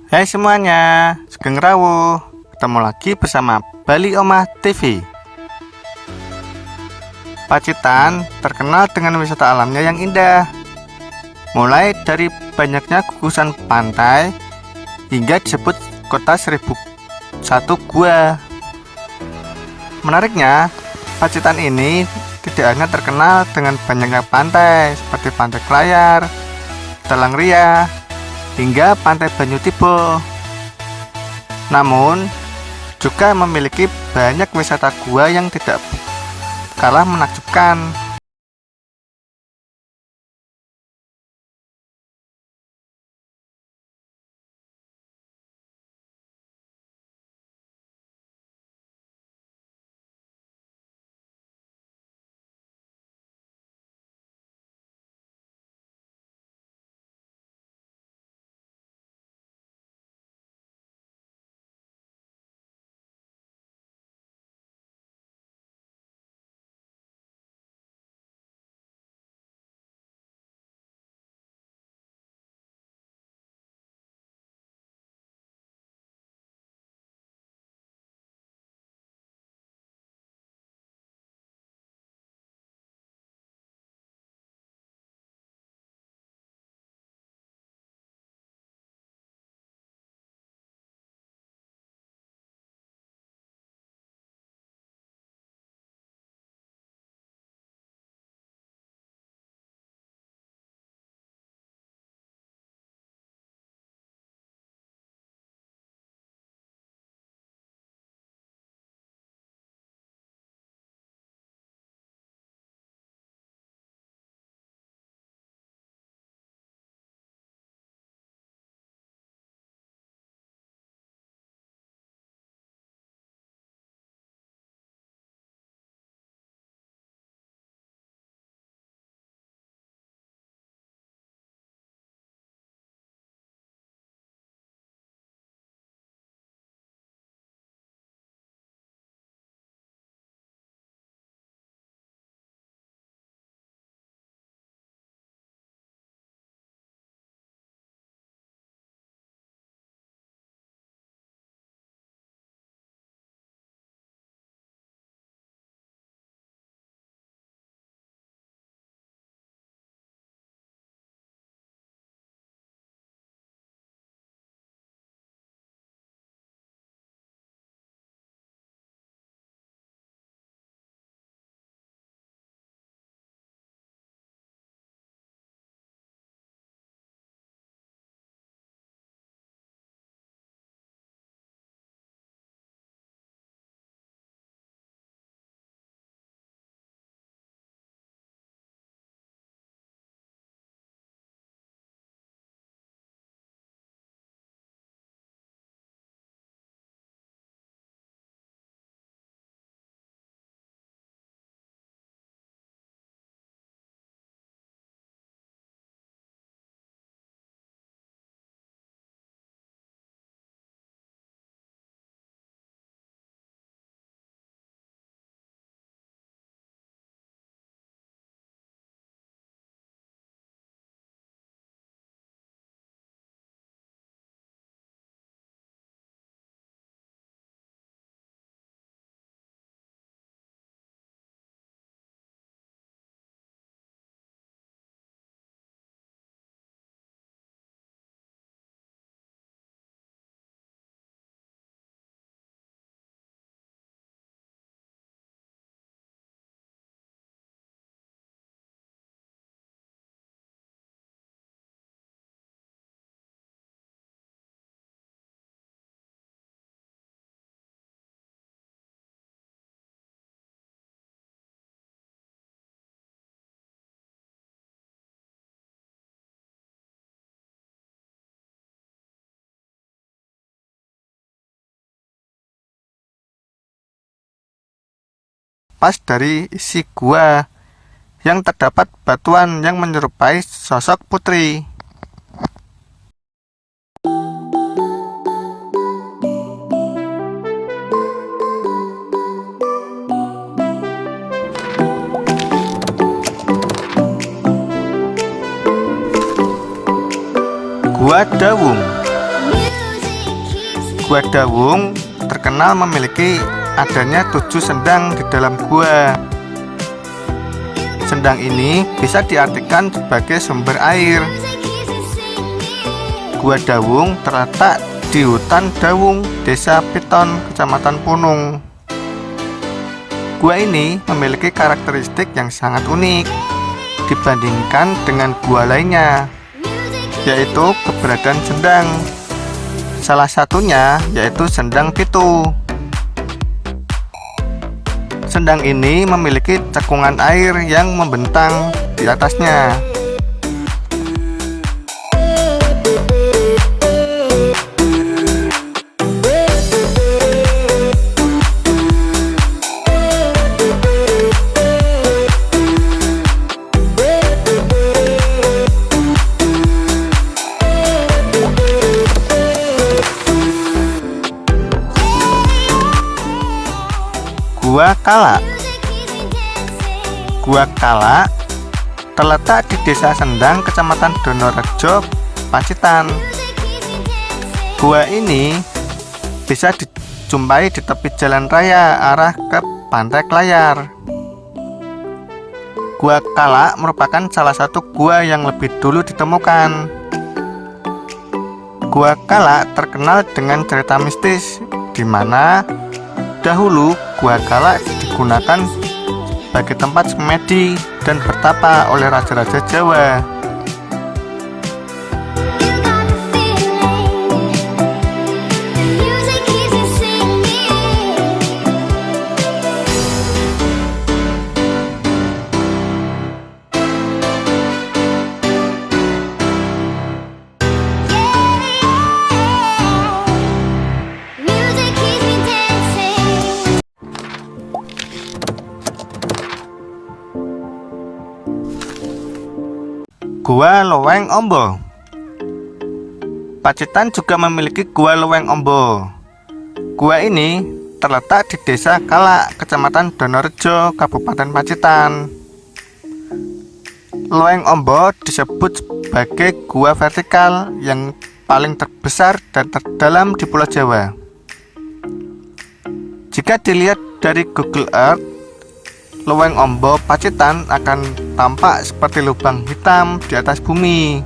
Hai semuanya, Sugeng Rawuh. Ketemu lagi bersama Bali Omah TV. Pacitan terkenal dengan wisata alamnya yang indah. Mulai dari banyaknya gugusan pantai hingga disebut kota 1001 gua. Menariknya, Pacitan ini tidak hanya terkenal dengan banyaknya pantai seperti Pantai Klayar, Talang Ria, hingga Pantai Banyu Tibo. Namun, juga memiliki banyak wisata gua yang tidak kalah menakjubkan. Pas dari isi gua yang terdapat batuan yang menyerupai sosok putri. Gua Dawung. Gua Dawung terkenal memiliki adanya 7 sendang di dalam gua. Sendang ini bisa diartikan sebagai sumber air. Gua Dawung terletak di hutan Dawung, Desa Piton, Kecamatan Punung. Gua ini memiliki karakteristik yang sangat unik dibandingkan dengan gua lainnya, yaitu keberadaan sendang. Salah satunya yaitu sendang pitu. Sendang ini memiliki cekungan air yang membentang di atasnya. Gua Kala. Gua Kala terletak di Desa Sendang, Kecamatan Donorejo, Pacitan. Gua ini bisa dijumpai di tepi jalan raya arah ke Pantai Klayar. Gua Kala merupakan salah satu gua yang lebih dulu ditemukan. Gua Kala terkenal dengan cerita mistis di mana dahulu Gua Kala digunakan sebagai tempat semedi dan bertapa oleh raja-raja Jawa. Gua Loweng Ombo. Pacitan juga memiliki Gua Loweng Ombo. Gua ini terletak di Desa Kala, Kecamatan Donorejo, Kabupaten Pacitan. Loweng Ombo disebut sebagai gua vertikal yang paling terbesar dan terdalam di Pulau Jawa. Jika dilihat dari Google Earth, Loweng Ombo Pacitan akan tampak seperti lubang hitam di atas bumi.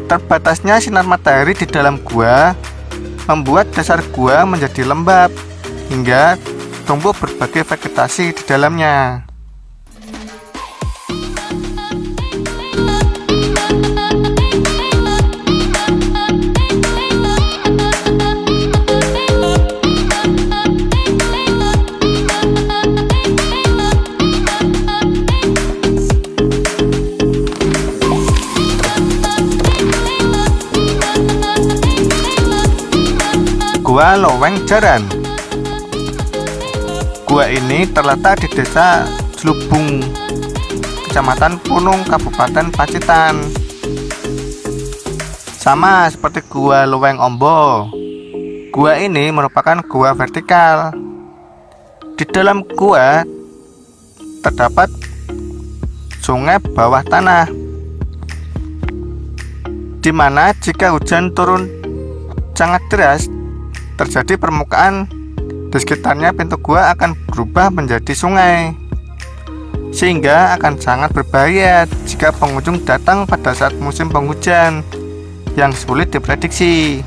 Terbatasnya sinar matahari di dalam gua membuat dasar gua menjadi lembab hingga tumbuh berbagai vegetasi di dalamnya. Gua Loweng Jaran. Gua ini terletak di Desa Slubung, Kecamatan Punung, Kabupaten Pacitan. Sama seperti Gua Loweng Ombo, gua ini merupakan gua vertikal. Di dalam gua terdapat sungai bawah tanah, di mana jika hujan turun sangat deras, terjadi permukaan di sekitarnya pintu gua akan berubah menjadi sungai, sehingga akan sangat berbahaya jika pengunjung datang pada saat musim penghujan yang sulit diprediksi.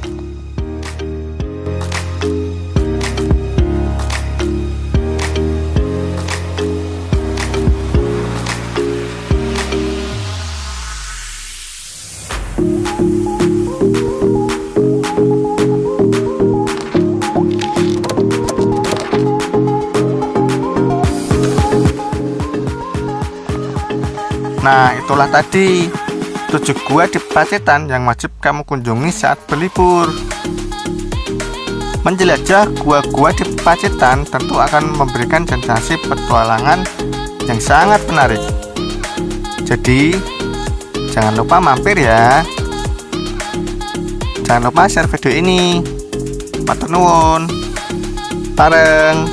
Nah, itulah tadi 7 gua di Pacitan yang wajib kamu kunjungi saat berlibur. Menjelajah gua-gua di Pacitan tentu akan memberikan sensasi petualangan yang sangat menarik. Jadi, jangan lupa mampir ya. Jangan lupa share video ini. Matur nuwun. Bareng.